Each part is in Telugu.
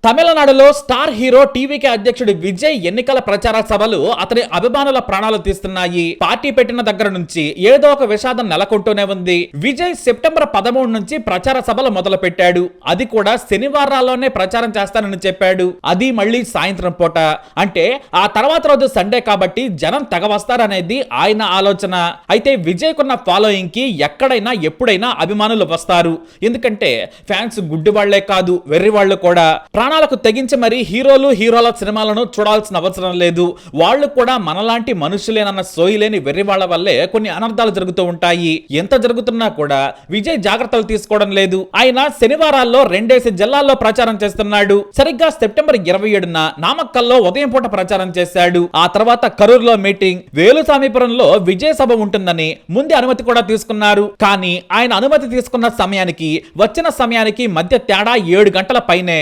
తమిళనాడులో స్టార్ హీరో టీవీకే అధ్యక్షుడు విజయ్ ఎన్నికల ప్రచార సభలు అతని అభిమానుల ప్రాణాలు తీస్తున్నాయి. పార్టీ పెట్టిన దగ్గర నుంచి ఏదో ఒక విషాదం నెలకొంటూనే ఉంది. విజయ్ సెప్టెంబర్ 13 నుంచి ప్రచార సభలు మొదలు పెట్టాడు. అది కూడా శనివారాల్లోనే ప్రచారం చేస్తానని చెప్పాడు. అది మళ్ళీ సాయంత్రం పూట, అంటే ఆ తర్వాత రోజు సండే కాబట్టి జనం తెగ వస్తారనేది ఆయన ఆలోచన. అయితే విజయ్ కున్న ఫాలోయింగ్ కి ఎక్కడైనా ఎప్పుడైనా అభిమానులు వస్తారు. ఎందుకంటే ఫ్యాన్స్ గుడ్డి వాళ్లే కాదు, వెర్రి వాళ్ళు కూడా. ప్రాణాలకు తెగించి మరి హీరోల సినిమాలను చూడాల్సిన అవసరం లేదు. వాళ్ళు కూడా మనలాంటి మనుషులేనన్న సోయిలేని వెర్రి వాళ్ళ వల్లే కొన్ని అనర్థాలు జరుగుతూ ఉంటాయి. ఎంత జరుగుతున్నా కూడా విజయ్ జాగ్రత్తలు తీసుకోవడం లేదు. ఆయన శనివారాల్లో 2 జిల్లాల్లో ప్రచారం చేస్తున్నాడు. సరిగ్గా సెప్టెంబర్ 27న నామక్కల్లో ఉదయం పూట ప్రచారం చేశాడు. ఆ తర్వాత కరూరులో మీటింగ్, వేలుసామీపురంలో విజయ్ సభ ఉంటుందని ముందే అనుమతి కూడా తీసుకున్నారు. కానీ ఆయన అనుమతి తీసుకున్న సమయానికి వచ్చిన సమయానికి మధ్య తేడా 7 గంటల పైనే.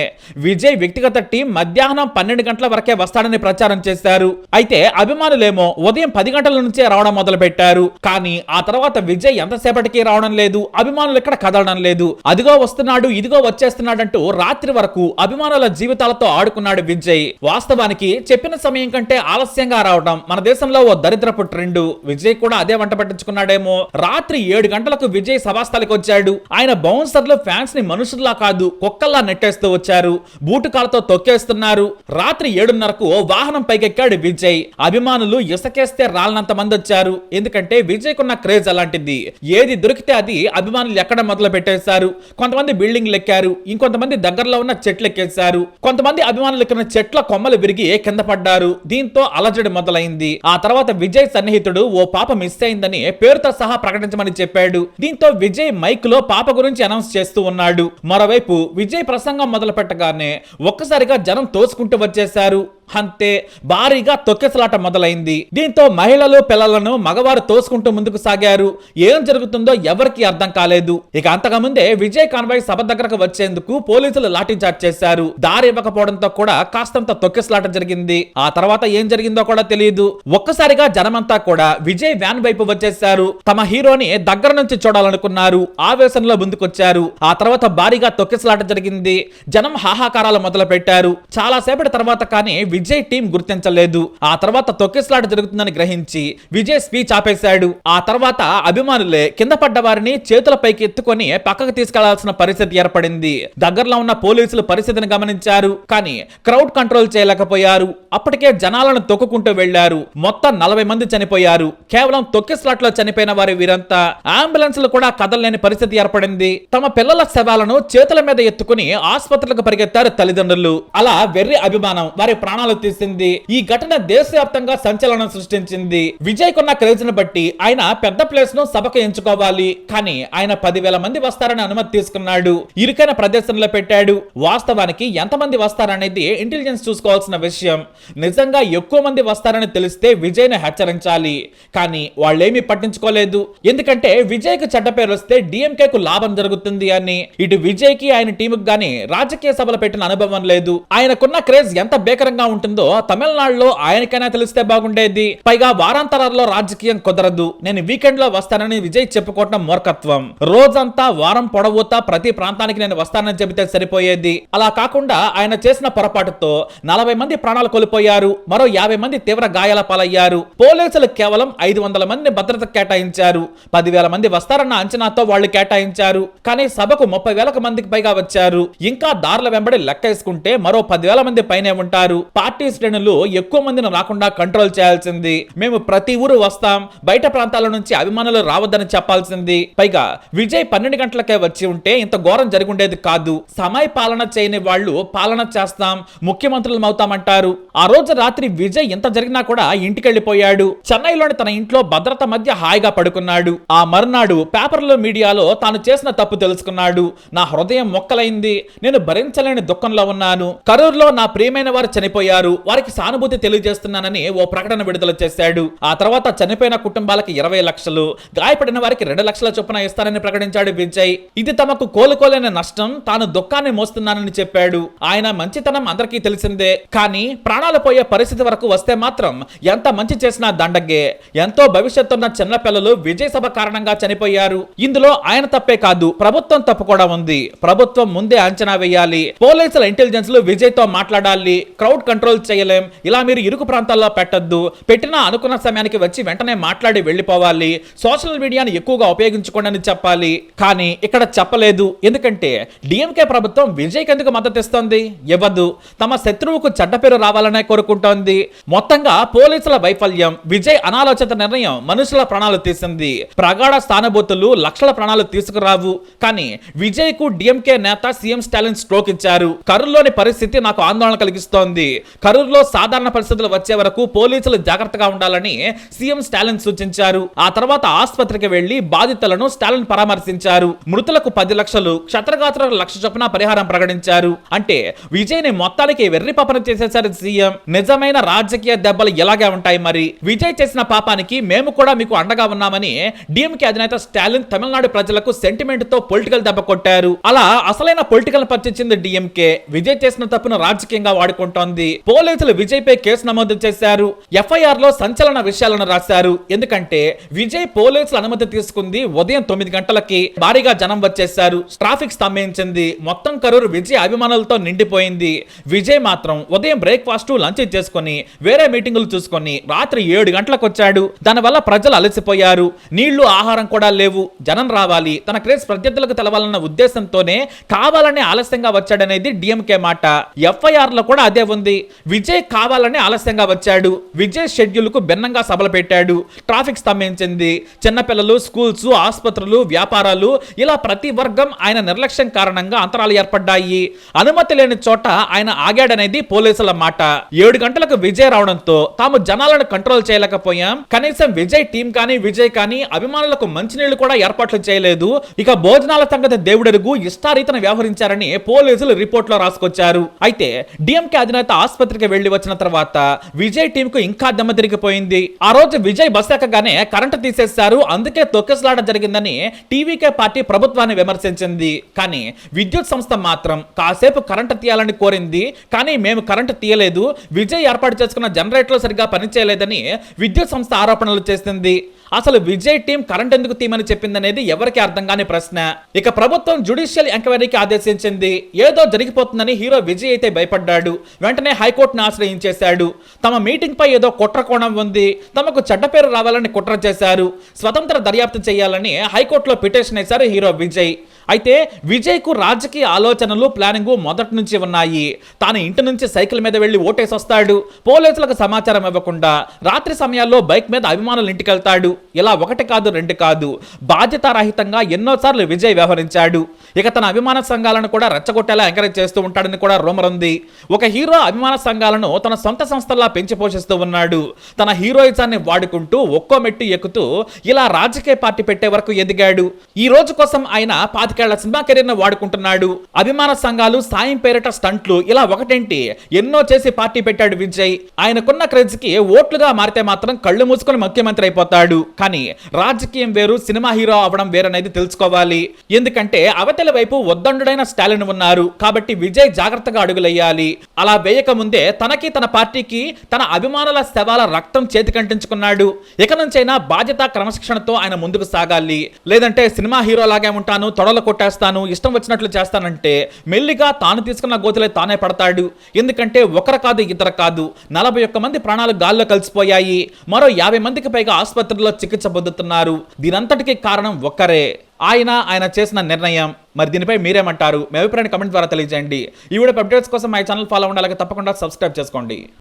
విజయ్ వ్యక్తిగత టీం మధ్యాహ్నం 12 గంటల వరకే వస్తాడని ప్రచారం చేశారు. అయితే అభిమానులేమో ఉదయం 10 గంటల నుంచే రావడం మొదలు పెట్టారు. కానీ ఆ తర్వాత విజయ్ ఎంతసేపటికి రావడం లేదు, అభిమానులు ఇక్కడ కదలడం లేదు. అదిగో వస్తున్నాడు, ఇదిగో వచ్చేస్తున్నాడంటూ రాత్రి వరకు అభిమానుల జీవితాలతో ఆడుకున్నాడు విజయ్. వాస్తవానికి చెప్పిన సమయం కంటే ఆలస్యంగా రావడం మన దేశంలో ఓ దరిద్రపు ట్రెండ్. విజయ్ కూడా అదే వంట పట్టించుకున్నాడేమో. రాత్రి 7 గంటలకు విజయ్ సభాస్థలికి వచ్చాడు. ఆయన బౌన్సర్లు ఫ్యాన్స్ ని మనుషుల్లా కాదు కుక్కల్లా నెట్టేస్తూ వచ్చారు. బూటు కాలతో తొక్కేస్తున్నారు. రాత్రి 7:30కు వాహనం పైకెక్కాడు విజయ్. అభిమానులు ఇసకేస్తే రాలనంత మంది వచ్చారు. ఎందుకంటే విజయ్ కున్న క్రేజ్ అలాంటిది. ఏది దొరికితే అది అభిమానులు ఎక్కడ మొదలు పెట్టేశారు. కొంతమంది బిల్డింగ్లు ఎక్కారు, ఇంకొంతమంది దగ్గరలో ఉన్న చెట్లు ఎక్కేశారు. కొంతమంది అభిమానులు ఎక్కిన చెట్ల కొమ్మలు విరిగి కింద పడ్డారు. దీంతో అలజడి మొదలైంది. ఆ తర్వాత విజయ్ సన్నిహితుడు ఓ పాప మిస్ అయిందని పేరుతో సహా ప్రకటించమని చెప్పాడు. దీంతో విజయ్ మైక్ లో పాప గురించి అనౌన్స్ చేస్తూ ఉన్నాడు. మరోవైపు విజయ్ ప్రసంగం మొదలు పెట్టగానే ఒక్కసారిగా జనం తోసుకుంటూ వచ్చేశారు. అంతే, భారీగా తొక్కెసలాట మొదలైంది. దీంతో మహిళలు పిల్లలను మగవారు తోసుకుంటూ ముందుకు సాగారు. ఏం జరుగుతుందో ఎవరికి అర్థం కాలేదు. ఇక అంతకుముందే విజయ్ కాన్వాయ్ సభ దగ్గరకు వచ్చేందుకు పోలీసులు లాఠీచార్జ్ చేశారు. దారి ఇవ్వకపోవడంతో కూడా కాస్తంత తొక్కెసలాట జరిగింది. ఆ తర్వాత ఏం జరిగిందో కూడా తెలియదు. ఒక్కసారిగా జనమంతా కూడా విజయ్ వ్యాన్ వైపు వచ్చేశారు. తమ హీరోని దగ్గర నుంచి చూడాలనుకున్నారు. ఆవేశంలో ముందుకొచ్చారు. ఆ తర్వాత భారీగా తొక్కెసలాట జరిగింది. జనం హాహాకారాలు మొదలు పెట్టారు. చాలా సేపటి తర్వాత కానీ విజయ్ టీం గుర్తించలేదు. ఆ తర్వాత తొక్కిసలాట జరుగుతుందని గ్రహించి విజయ్ స్పీచ్ ఆపేశాడు. ఆ తర్వాత అభిమానులే కింద పడ్డ వారిని చేతులపైకి ఎత్తుకొని పక్కకు తీసుకెళ్లాల్సిన పరిస్థితి ఏర్పడింది. దగ్గరలో ఉన్న పోలీసులు పరిస్థితిని గమనించారు. కానీ క్రౌడ్ కంట్రోల్ చేయలేకపోయారు. అప్పటికే జనాలను తొక్కుకుంటూ వెళ్లారు. మొత్తం 40 మంది చనిపోయారు. కేవలం తొక్కిసలాట్లో చనిపోయిన వారి వీరంతా. అంబులెన్స్లు కూడా కదలలేని పరిస్థితి ఏర్పడింది. తమ పిల్లల శవాలను చేతుల మీద ఎత్తుకుని ఆసుపత్రులకు పరిగెత్తారు తల్లిదండ్రులు. అలా వెర్రి అభిమానం వారి ప్రాణాలు తీసింది. ఈ ఘటన దేశవ్యాప్తంగా సంచలనం సృష్టించింది. విజయ్ కొన్న క్రేజ్ ను బట్టి ఆయన పెద్ద ప్లేస్ ను సభకు ఎంచుకోవాలి. కానీ ఆయన 10,000 మంది వస్తారని అనుమతి తీసుకున్నాడు. ఇరుకైన ప్రదేశంలో పెట్టాడు. వాస్తవానికి ఎంతమంది వస్తారనేది ఇంటెలిజెన్స్ చూసుకోవాల్సిన విషయం. నిజంగా ఎక్కువ మంది వస్తారని తెలిస్తే విజయ్ ని హెచ్చరించాలి. కానీ వాళ్ళేమీ పట్టించుకోలేదు. ఎందుకంటే విజయ్ కు చెడ్డ పేరు వస్తే డిఎంకే కు లాభం జరుగుతుంది అని. ఇటు విజయ్ కి ఆయన టీముకు గానీ రాజకీయ సభలు పెట్టిన అనుభవం లేదు. ఆయనకున్న క్రేజ్ ఎంత బేకరంగా ఉంటుందో తమిళనాడులో ఆయనకైనా తెలిస్తే బాగుండేది. పైగా వారాంతరాల్లో రాజకీయం కుదరదు. నేను వీకెండ్ లో వస్తానని విజయ్ చెప్పుకోవటం మూర్ఖత్వం. రోజంతా వారం పొడవుతా ప్రతి ప్రాంతానికి నేను వస్తానని చెబితే సరిపోయేది. అలా కాకుండా ఆయన చేసిన పొరపాటుతో 40 మంది ప్రాణాలు కోల్పోయారు. మరో 50 మంది తీవ్ర గాయాల పాలయ్యారు. పోలీసులు కేవలం 500 మందిని భద్రత కేటాయించారు. 10,000 మంది వస్తారన్న అంచనాతో వాళ్ళు కేటాయించారు. కానీ సభకు 30,000 మందికి పైగా వచ్చారు. ఇంకా దారుల వెంబడి లెక్కేసుకుంటే మరో 10,000 మంది పైనే ఉంటారు. పార్టీ శ్రేణులు ఎక్కువ మందిని రాకుండా కంట్రోల్ చేయాల్సింది. మేము ప్రతి ఊరు వస్తాం, బయట ప్రాంతాల నుంచి అభిమానులు రావద్దని చెప్పాల్సింది. పైగా విజయ్ 12 గంటలకే వచ్చి ఉంటే ఇంత ఘోరం జరుగుండేది కాదు. సమయ పాలన చేయని వాళ్ళు పాలన చేస్తాం, ముఖ్యమంత్రులు అవుతామంటారు. ఆ రోజు రాత్రి విజయ్ ఎంత జరిగినా కూడా ఇంటికి వెళ్లిపోయాడు. చెన్నైలోని తన ఇంట్లో భద్రత మధ్య హాయిగా పడుకున్నాడు. ఆ మర్నాడు పేపర్లో మీడియాలో తాను చేసిన తప్పు తెలుసుకున్నాడు. నా హృదయం మొక్కలైంది, నేను భరించలేని దుఃఖంలో ఉన్నాను. కరూరులో నా ప్రియమైన వారు చనిపోయారు. చనిపోయారు, వారికి సానుభూతి తెలియజేస్తున్నానని ఓ ప్రకటన విడుదల చేశాడు. ఆ తర్వాత చనిపోయిన కుటుంబాలకి 20 లక్షలు, గాయపడిన వారికి 2 లక్షల చొప్పున ఇస్తానని ప్రకటించాడు విజయ్. ఇది తమకు కోలుకోలేని నష్టం, తాను దుఃఖాన్ని మోస్తున్నానని చెప్పాడు. ఆయన మంచితనం అందరికీ తెలిసిందే, కానీ ప్రాణాలు పోయే పరిస్థితి వరకు వస్తే మాత్రం ఎంత మంచి చేసినా దండగే. ఎంతో భవిష్యత్తున్న చిన్న పిల్లలు విజయ్ సభ కారణంగా చనిపోయారు. ఇందులో ఆయన తప్పే కాదు, ప్రభుత్వం తప్పు కూడా ఉంది. ప్రభుత్వం ముందే అంచనా వేయాలి. పోలీసుల ఇంటెలిజెన్స్ లు విజయ్ తో మాట్లాడాలి. క్రౌడ్ కంట్రోల్ చేయలేం, ఇలా మీరు ఇరుకు ప్రాంతాల్లో పెట్టద్దు, పెట్టినా అనుకున్న సమయానికి వచ్చి వెంటనే మాట్లాడి వెళ్లిపోవాలి, సోషల్ మీడియాని ఎక్కువగా ఉపయోగించుకోండి అని చెప్పాలి. కానీ ఇక్కడ చెప్పలేదు. ఎందుకంటే డిఎంకే ప్రభుత్వం విజయ్కి ఎందుకు మద్దతు ఇస్తోంది? ఇవ్వదు. తమ శత్రువుకు చెడ్డ పేరు రావాలనే కోరుకుంటోంది. మొత్తంగా పోలీసుల వైఫల్యం, విజయ్ అనాలోచిత నిర్ణయం మనుషుల ప్రాణాలు తీసింది. ప్రగాఢ స్థానబోతులు లక్షల ప్రాణాలు తీసుకురావు. కానీ విజయ్ కు డిఎంకే నేత సీఎం స్టాలిన్ స్ట్రోక్ ఇచ్చారు. కరూరులోని పరిస్థితి నాకు ఆందోళన కలిగిస్తోంది. కరూరులో సాధారణ పరిస్థితులు వచ్చే వరకు పోలీసులు జాగ్రత్తగా ఉండాలని సీఎం స్టాలిన్ సూచించారు. ఆ తర్వాత ఆసుపత్రికి వెళ్లి బాధితులను స్టాలిన్ పరామర్శించారు. మృతులకు 10 లక్షలు, క్షతగాత్రులకు 1,00,000 చొప్పున పరిహారం ప్రకటించారు. అంటే విజయ్ ని మొత్తానికి వెర్రి పాపన చేసేశారు సీఎం. నిజమైన రాజకీయ దెబ్బలు ఇలాగే ఉంటాయి. మరి విజయ్ చేసిన పాపానికి మేము కూడా మీకు అండగా ఉన్నామని డిఎంకే అధినేత స్టాలిన్ తమిళనాడు ప్రజలకు సెంటిమెంట్ తో పొలిటికల్ దెబ్బ కొట్టారు. అలా అసలైన పొలిటికల్ పర్చించింది డిఎంకే. విజయ్ చేసిన తప్పును రాజకీయంగా వాడుకుంటోంది. పోలీసులు విజయ్ పై కేసు నమోదు చేశారు. ఎఫ్ఐఆర్ లో సంచలన విషయాలను రాశారు. ఎందుకంటే విజయ్ పోలీసుల అనుమతి తీసుకుంది ఉదయం 9 గంటలకి. భారీగా జనం వచ్చేశారు. ట్రాఫిక్ స్తంభించింది. మొత్తం కరూరు విజయ్ అభిమానులతో నిండిపోయింది. విజయ్ మాత్రం ఉదయం బ్రేక్ఫాస్ట్ లంచ్ చేసుకుని వేరే మీటింగులు చూసుకొని రాత్రి 7 గంటలకు వచ్చాడు. దానివల్ల ప్రజలు అలసిపోయారు. నీళ్లు ఆహారం కూడా లేవు. జనం రావాలి, తన క్రేజ్ ప్రత్యర్థులకు తెలవాలన్న ఉద్దేశంతోనే కావాలని ఆలస్యంగా వచ్చాడనేది డిఎంకే మాట. ఎఫ్ఐఆర్ లో కూడా అదే ఉంది. విజయ్ కావాలని ఆలస్యంగా వచ్చాడు. విజయ్ షెడ్యూల్ కు భిన్నంగా సభలు పెట్టాడు. ట్రాఫిక్ స్తంభించింది. చిన్నపిల్లలు, స్కూల్స్, ఆసుపత్రులు, వ్యాపారాలు, ఇలా ప్రతి వర్గం ఆయన నిర్లక్ష్యం కారణంగా అంతరాలు ఏర్పడ్డాయి. అనుమతి లేని చోట ఆయన ఆగాడనేది పోలీసుల మాట. 7 గంటలకు విజయ్ రావడంతో తాము జనాలను కంట్రోల్ చేయలేకపోయాం. కనీసం విజయ్ టీం కానీ విజయ్ కానీ అభిమానులకు మంచినీళ్లు కూడా ఏర్పాట్లు చేయలేదు. ఇక భోజనాల సంగతి దేవుడెరుగు, ఇష్టారీతన వ్యవహరించారని పోలీసులు రిపోర్ట్ లో రాసుకొచ్చారు. అయితే డిఎంకే అధినేత ఆసుపత్రికి వెళ్లి వచ్చిన తర్వాత విజయ్ టీం కు ఇంకా దెమ్మ తిరిగిపోయింది. ఆ రోజు విజయ్ బస్ ఎక్కగానే కరెంటు తీసేశారు, అందుకే తొక్కిసలాట జరిగిందని టీవీకే పార్టీ ప్రభుత్వాన్ని విమర్శించింది. కానీ విద్యుత్ సంస్థ మాత్రం కాసేపు కరెంటు తీయాలని కోరింది. కానీ మేము కరెంటు తీయలేదు, విజయ్ ఏర్పాటు చేసుకున్న జనరేటర్లు సరిగ్గా పనిచేయలేదని విద్యుత్ సంస్థ ఆరోపణలు చేసింది. అసలు విజయ్ టీం కరెంట్ ఎందుకు తీయమని చెప్పిందనేది ఎవరికి అర్థం కాని ప్రశ్న. ఇక ప్రభుత్వం జ్యుడిషియల్ ఎంక్వైరీకి ఆదేశించింది. ఏదో జరిగిపోతుందని హీరో విజయ్ అయితే భయపడ్డాడు. వెంటనే హైకోర్టును ఆశ్రయించేశాడు. తమ మీటింగ్ పై ఏదో కుట్ర కోణం ఉంది, తమకు చెడ్డ పేరు రావాలని కుట్ర చేశారు, స్వతంత్ర దర్యాప్తు చేయాలని హైకోర్టులో పిటిషన్ వేశారు హీరో విజయ్. అయితే విజయ్ కు రాజకీయ ఆలోచనలు, ప్లానింగ్ మొదటి నుంచి ఉన్నాయి. తాను ఇంటి నుంచి సైకిల్ మీద వెళ్లి ఓటేసి వస్తాడు. పోలీసులకు సమాచారం ఇవ్వకుండా రాత్రి సమయాల్లో బైక్ మీద అభిమానులు ఇంటికి వెళ్తాడు. ఇలా 1 కాదు 2 కాదు, బాధ్యతారహితంగా ఎన్నోసార్లు విజయ్ వ్యవహరించాడు. ఇక తన అభిమాన సంఘాలను కూడా రెచ్చగొట్టేలా ఎంకరేజ్ చేస్తూ ఉంటాడని కూడా రూమర్ ఉంది. ఒక హీరో అభిమాన సంఘాలను తన సొంత సంస్థల్లా పెంచి పోషిస్తూ ఉన్నాడు. తన హీరోయిజాన్ని వాడుకుంటూ ఒక్కో మెట్టు ఎక్కుతూ ఇలా రాజకీయ పార్టీ పెట్టే వరకు ఎదిగాడు. ఈ రోజు కోసం ఆయన 25 ఏళ్ల సినిమా కెరీర్ ను వాడుకుంటున్నాడు. అభిమాన సంఘాలు, సాయం పేరిట స్టంట్లు, ఇలా ఒకటేంటి ఎన్నో చేసి పార్టీ పెట్టాడు విజయ్. ఆయనకున్న క్రేజ్ కి ఓట్లుగా మారితే మాత్రం కళ్ళు మూసుకొని ముఖ్యమంత్రి అయిపోతాడు. కానీ రాజకీయం వేరు, సినిమా హీరో అవడం వేరనేది తెలుసుకోవాలి. ఎందుకంటే అవతలి వైపు ఉద్దండుడైన స్టాలిన్ ఉన్నారు. కాబట్టి విజయ్ జాగ్రత్తగా అడుగులేయాలి. అలా వేయక ముందే తనకి, తన పార్టీకి, తన అభిమానుల శవాల రక్తం చేతికంటించుకున్నాడు. ఇక నుంచైనా బాధ్యత, క్రమశిక్షణతో ఆయన ముందుకు సాగాలి. లేదంటే సినిమా హీరో లాగే ఉంటాను, తొడలు కొట్టేస్తాను, ఇష్టం వచ్చినట్లు చేస్తానంటే మెల్లిగా తాను తీసుకున్న గోతులే తానే పడతాడు. ఎందుకంటే ఒకరు కాదు, ఇద్దరు కాదు, 41 మంది ప్రాణాలు గాల్లో కలిసిపోయాయి. మరో 50 మందికి పైగా ఆసుపత్రిలో చికిత్స పొందుతున్నారు. దీనంతటికీ కారణం ఒక్కరే, ఆయన చేసిన నిర్ణయం. మరి దీనిపై మీరేమంటారు? మీ అభిప్రాయాన్ని కమెంట్ ద్వారా తెలియజేయండి. ఈ వీడియో అప్డేట్స్ కోసం మా ఛానల్ ఫాలో అవ్వండి. అలాగే తప్పకుండా సబ్స్క్రైబ్ చేసుకోండి.